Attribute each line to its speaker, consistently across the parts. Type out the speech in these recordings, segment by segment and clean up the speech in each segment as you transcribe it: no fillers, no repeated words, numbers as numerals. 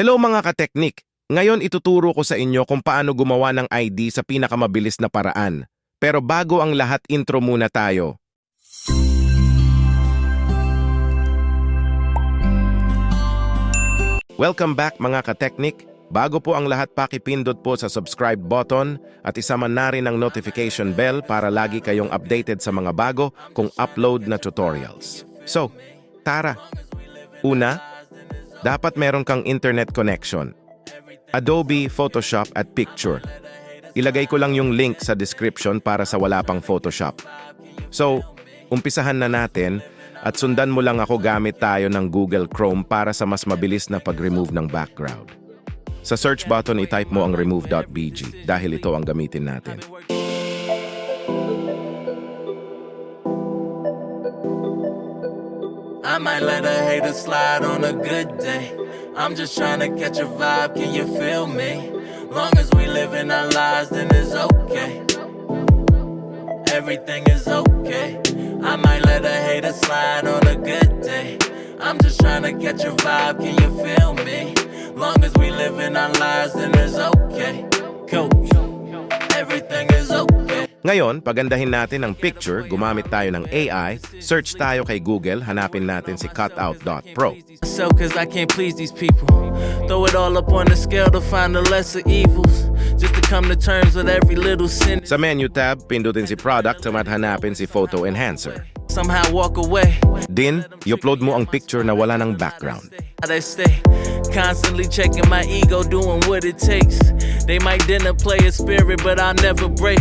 Speaker 1: Hello mga kateknik! Ngayon ituturo ko sa inyo kung paano gumawa ng ID sa pinakamabilis na paraan. Pero bago ang lahat, intro muna tayo. Welcome back mga kateknik! Bago po ang lahat, pakipindot po sa subscribe button at isama na rin ang notification bell para lagi kayong updated sa mga bago kung upload na tutorials. So, tara! Una, dapat meron kang internet connection. Adobe, Photoshop at Picture. Ilagay ko lang yung link sa description para sa wala pang Photoshop. So, umpisahan na natin at sundan mo lang ako gamit tayo ng Google Chrome para sa mas mabilis na pag-remove ng background. Sa search button, i-type mo ang remove.bg dahil ito ang gamitin natin.
Speaker 2: I might let a hater slide on a good day. I'm just trying to catch a vibe, can you feel me? Long as we living our lives, then it's okay. Everything is okay. I might let a hater slide on a good day. I'm just trying to catch a vibe, can you feel me? Long as we living our lives, then it's okay. Coach, everything is okay.
Speaker 1: Ngayon, pagandahin natin ang picture, gumamit tayo ng AI, search tayo kay Google, hanapin natin si cutout.pro.
Speaker 2: So, cause I can't please these people. Throw it all up on the scale to find the lesser evils. Just to come to terms with every little sin.
Speaker 1: Sa menu tab, pindutin si product at hanapin si photo enhancer.
Speaker 2: Somehow walk away.
Speaker 1: Din, i-upload mo ang picture na wala ng background.
Speaker 2: They stay constantly checking my ego, doing what it takes. They might dinner play a spirit, but I'll never break.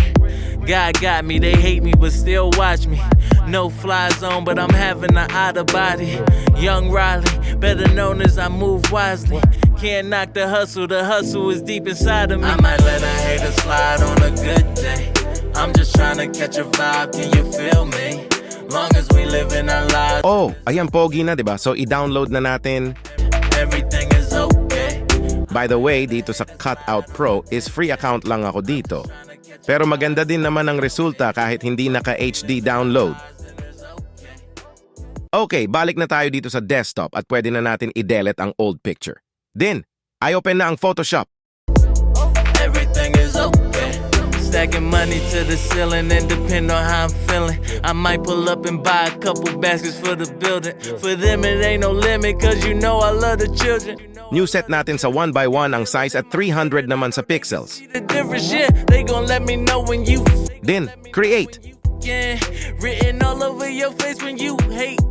Speaker 2: God got me, they hate me, but still watch me. No fly zone, but I'm having an out of body. Young Riley, better known as I move wisely. Can't knock the hustle is deep inside of me. I might let a hater slide on a good day. I'm just trying to catch a vibe, can you feel me? Long as we live in our lives.
Speaker 1: Oh, ayan pogi na, 'di ba? So i-download na natin.
Speaker 2: Everything is okay.
Speaker 1: By the way, dito sa Cutout Pro is free account lang ako dito. Pero maganda din naman ang resulta kahit hindi naka-HD download. Okay, balik na tayo dito sa desktop at pwede na natin i-delete ang old picture. Then, I-open na ang Photoshop.
Speaker 2: Everything is okay. Stacking money to the ceiling and depend on how I'm feeling. I might pull up and buy a couple baskets for the building. For them it ain't no limit cause you know I love the children.
Speaker 1: New set natin sa 1x1 ang size at 300 naman sa pixels.
Speaker 2: The different shit, they gon' let me know when you
Speaker 1: Then, create.
Speaker 2: yeah, written all over your face when you hatin'.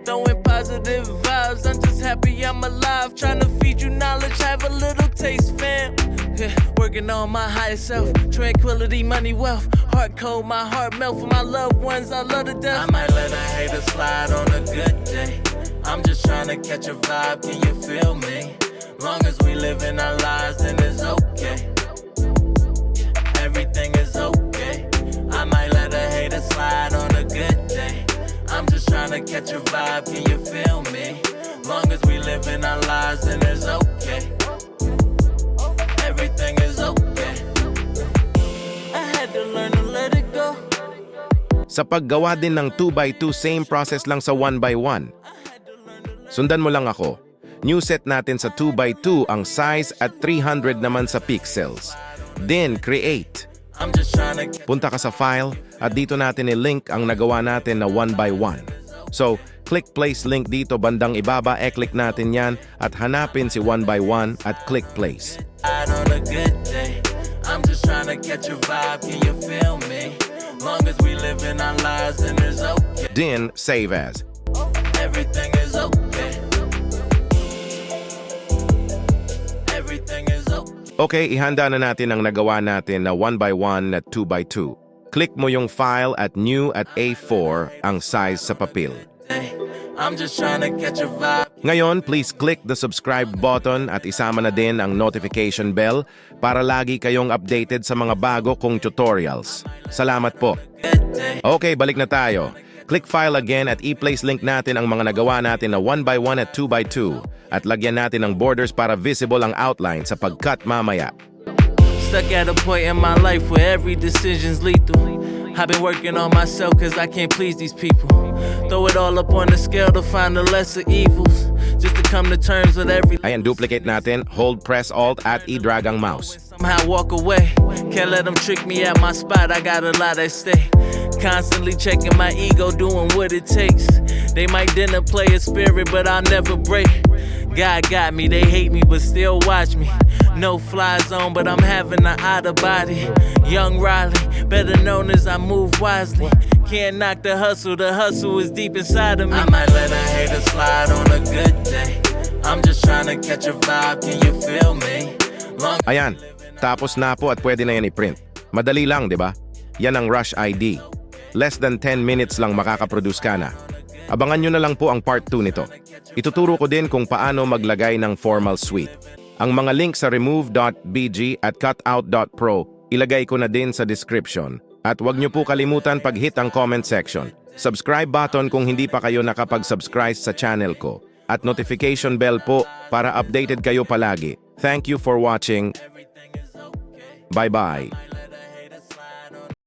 Speaker 2: Throwing positive vibes, I'm just happy I'm alive. Trying to feed you knowledge, have a little taste, fam. Yeah, working on my higher self, tranquility, money, wealth. Heart cold, my heart melt for my loved ones I love to death. I might let a hater slide on a good day. I'm just trying to catch a vibe, can you feel me? Long as we live in our lives, then it's okay. Everything is okay. I might let a hater slide on a good day. I'm just trying to catch a vibe, can you feel me? Long as we live in our lives, then it's okay. Everything is okay. I had to learn to let it go.
Speaker 1: Sa paggawa din ng 2x2, same process lang sa 1x1. Sundan mo lang ako. New set natin sa 2x2 ang size at 300 naman sa pixels. Then, create.
Speaker 2: I'm just trying to
Speaker 1: Punta ka sa file at dito natin i-link ang nagawa natin na 1x1. So, click place link dito bandang ibaba, click natin yan at hanapin si 1x1 at click place.
Speaker 2: on a good day. I'm just trying to catch a vibe, can you feel me? Long as we live in our lives, then it's okay.
Speaker 1: Then, save as.
Speaker 2: Everything is okay. Everything is okay.
Speaker 1: Okay, ihanda na natin ang nagawa natin na 1x1 at 2x2. Click mo yung file at new at A4 ang size sa papel.
Speaker 2: I'm just trying to catch a vibe.
Speaker 1: Ngayon, please click the subscribe button at isama na din ang notification bell para lagi kayong updated sa mga bago kong tutorials. Salamat po. Okay, balik na tayo. Click file again at i-place link natin ang mga nagawa natin na 1x1 at 2x2 at lagyan natin ng borders para visible ang outline sa pag-cut mamaya.
Speaker 2: Stuck at a point in my life where every decision's lethal. I've been working on myself cause I can't please these people. Throw it all up on the scale to find the lesser evils. Just to come to terms with every.
Speaker 1: Ayan, duplicate natin. Hold, press, alt, at i-drag ang mouse.
Speaker 2: Somehow walk away. Can't let them trick me at my spot. I got a lot at stake. Constantly checking my ego, doing what it takes. They might dinner play a spirit, but I'll never break. God got me, they hate me, but still watch me. No fly zone, but I'm having an out of body. Young Riley, better known as I move wisely. Can't knock the hustle is deep inside of me. I might let a hater slide on a good day. I'm just trying to catch a vibe, can you feel me?
Speaker 1: Ayan, tapos na po at pwede na yan i-print. Madali lang, di ba? Yan ang Rush ID. Less than 10 minutes lang makakaproduce ka na. Abangan nyo na lang po ang part 2 nito. Ituturo ko din kung paano maglagay ng formal suite. Ang mga link sa remove.bg at cutout.pro, ilagay ko na din sa description. At huwag nyo po kalimutan pag-hit ang comment section. Subscribe button kung hindi pa kayo nakapag-subscribe sa channel ko. At notification bell po para updated kayo palagi. Thank you for watching. Bye-bye.